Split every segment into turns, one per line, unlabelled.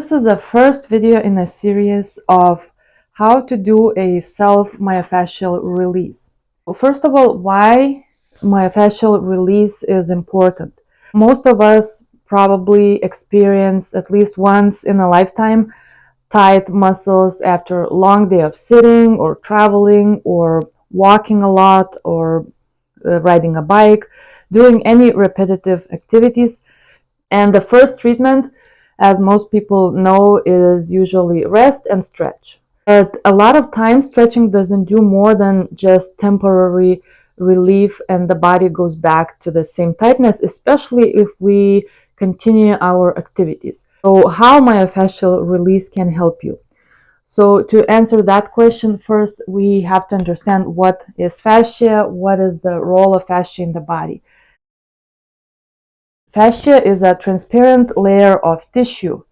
this is the first video in a series of how to do a self-myofascial release. First of all, why myofascial release is important. Most of us probably experience at least once in a lifetime tight muscles after a long day of sitting or traveling or walking a lot or riding a bike, doing any repetitive activities. And the first treatment, as most people know, is usually rest and stretch. But a lot of times stretching doesn't do more than just temporary relief and the body goes back to the same tightness, especially if we continue our activities. So how myofascial release can help you? So to answer that question, first we have to understand what is fascia, what is the role of fascia in the body. Fascia is a transparent layer of tissue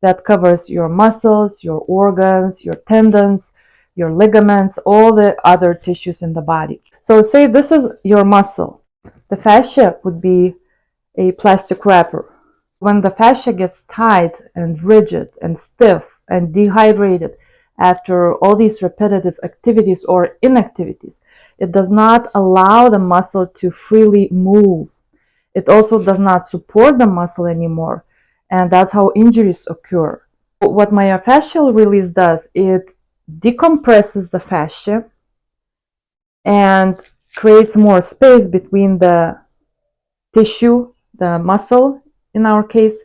that covers your muscles, your organs, your tendons, your ligaments, all the other tissues in the body. So say this is your muscle. The fascia would be a plastic wrapper. When the fascia gets tight and rigid and stiff and dehydrated after all these repetitive activities or inactivities, it does not allow the muscle to freely move. It also does not support the muscle anymore, and that's how injuries occur. What myofascial release does, it decompresses the fascia and creates more space between the tissue, the muscle in our case,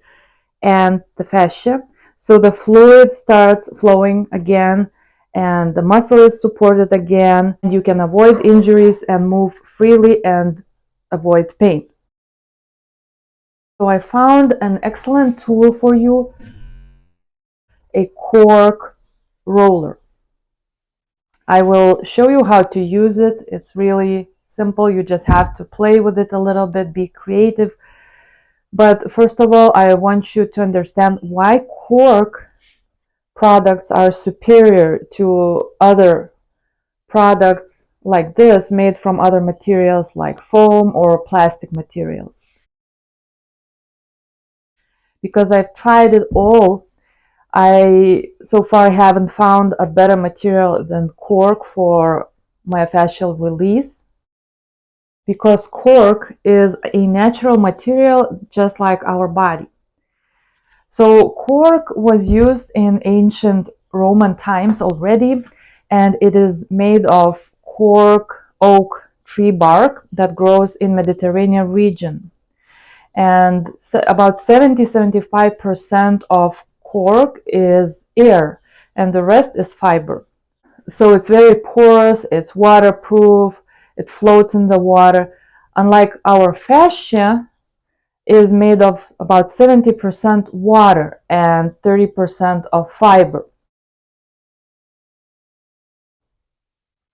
and the fascia. So the fluid starts flowing again and the muscle is supported again. You can avoid injuries and move freely and avoid pain. So I found an excellent tool for you, a Cork roller. I will show you how to use it. It's really simple. You just have to play with it a little bit, be creative. But first of all, I want you to understand why Cork products are superior to other products like this made from other materials like foam or plastic materials. Because I've tried it all, I so far haven't found a better material than Cork for myofascial release, because Cork is a natural material just like our body. So cork was used in ancient Roman times already, and it is made of cork oak tree bark that grows in Mediterranean region. And about 70-75% of cork is air and the rest is fiber. So it's very porous, it's waterproof, it floats in the water. Unlike our fascia, is made of about 70% water and 30% of fiber.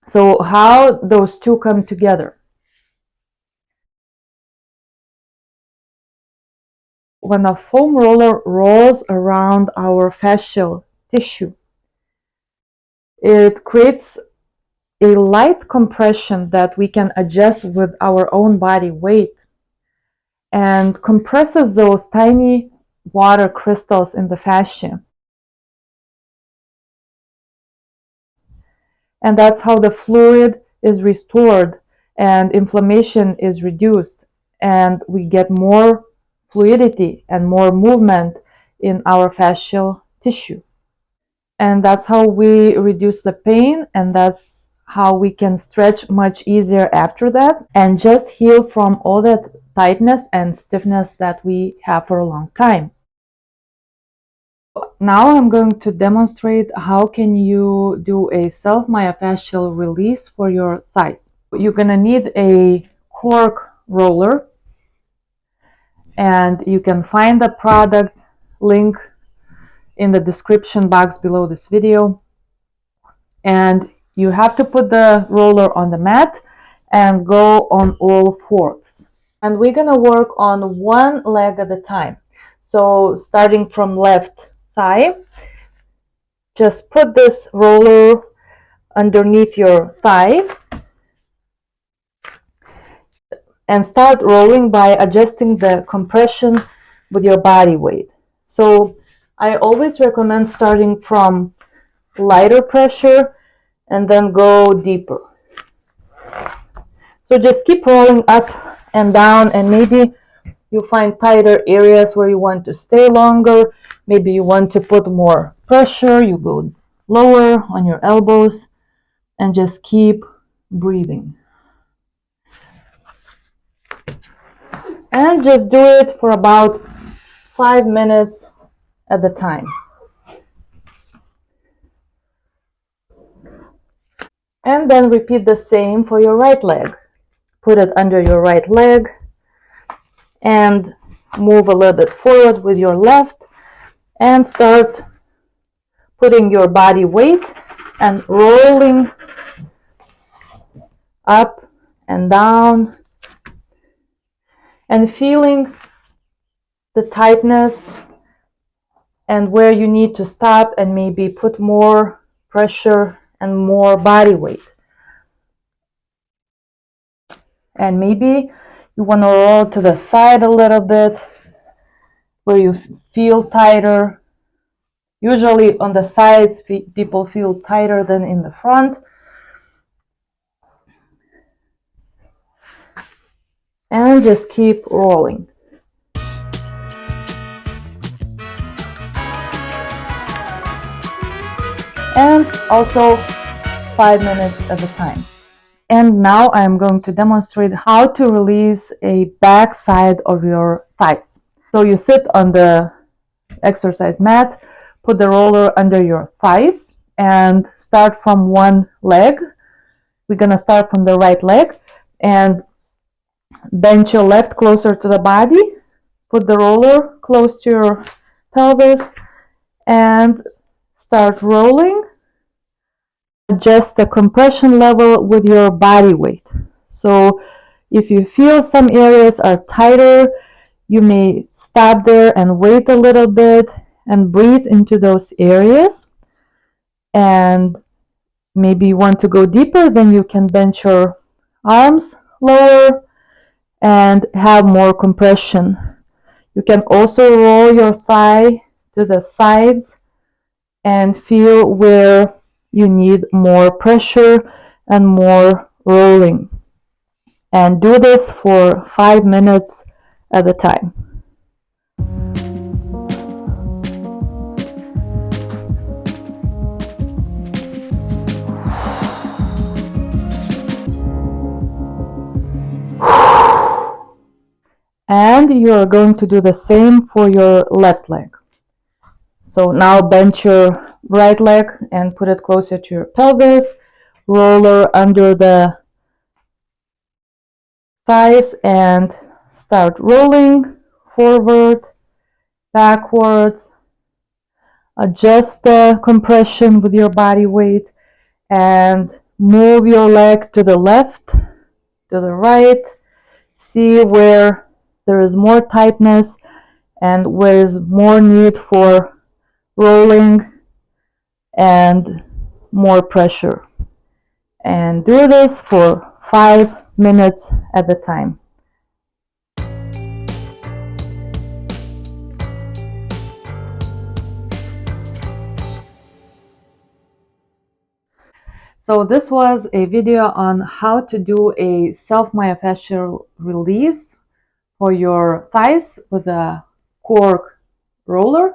So how those two come together? When a foam roller rolls around our fascial tissue, it creates a light compression that we can adjust with our own body weight and compresses those tiny water crystals in the fascia. And that's how the fluid is restored and inflammation is reduced, and we get more fluidity and more movement in our fascial tissue. And that's how we reduce the pain, and that's how we can stretch much easier after that and just heal from all that tightness and stiffness that we have for a long time. Now I'm going to demonstrate how can you do a self-myofascial release for your thighs. You're going to need a cork roller, and you can find the product link in the description box below this video. And you have to put the roller on the mat and go on all fours. And we're going to work on one leg at a time. So starting from left thigh, just put this roller underneath your thigh and start rolling by adjusting the compression with your body weight. So I always recommend starting from lighter pressure and then go deeper. So just keep rolling up and down, and maybe you find tighter areas where you want to stay longer. Maybe you want to put more pressure, you go lower on your elbows, and just keep breathing. And just do it for about 5 minutes at a time. And then repeat the same for your right leg. Put it under your right leg and move a little bit forward with your left, and start putting your body weight and rolling up and down and feeling the tightness and where you need to stop and maybe put more pressure and more body weight. And maybe you want to roll to the side a little bit where you feel tighter. Usually on the sides, people feel tighter than in the front. And just keep rolling. And also 5 minutes at a time. And now I'm going to demonstrate how to release a back side of your thighs. So you sit on the exercise mat, put the roller under your thighs, and start from one leg. We're going to start from the right leg and bend your left closer to the body. Put the roller close to your pelvis and start rolling. Adjust the compression level with your body weight. So if you feel some areas are tighter, you may stop there and wait a little bit and breathe into those areas. And maybe you want to go deeper, then you can bend your arms lower and have more compression. You can also roll your thigh to the sides and feel where you need more pressure and more rolling. And do this for 5 minutes at a time. And you are going to do the same for your left leg. So now bend your right leg and put it closer to your pelvis. Roller under the thighs and start rolling forward, backwards. Adjust the compression with your body weight and move your leg to the left, to the right. See where there is more tightness and where is more need for rolling and more pressure. And do this for 5 minutes at a time. So this was a video on how to do a self-myofascial release for your thighs with a Cork roller.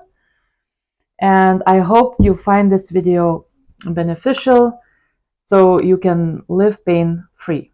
And I hope you find this video beneficial so you can live pain-free.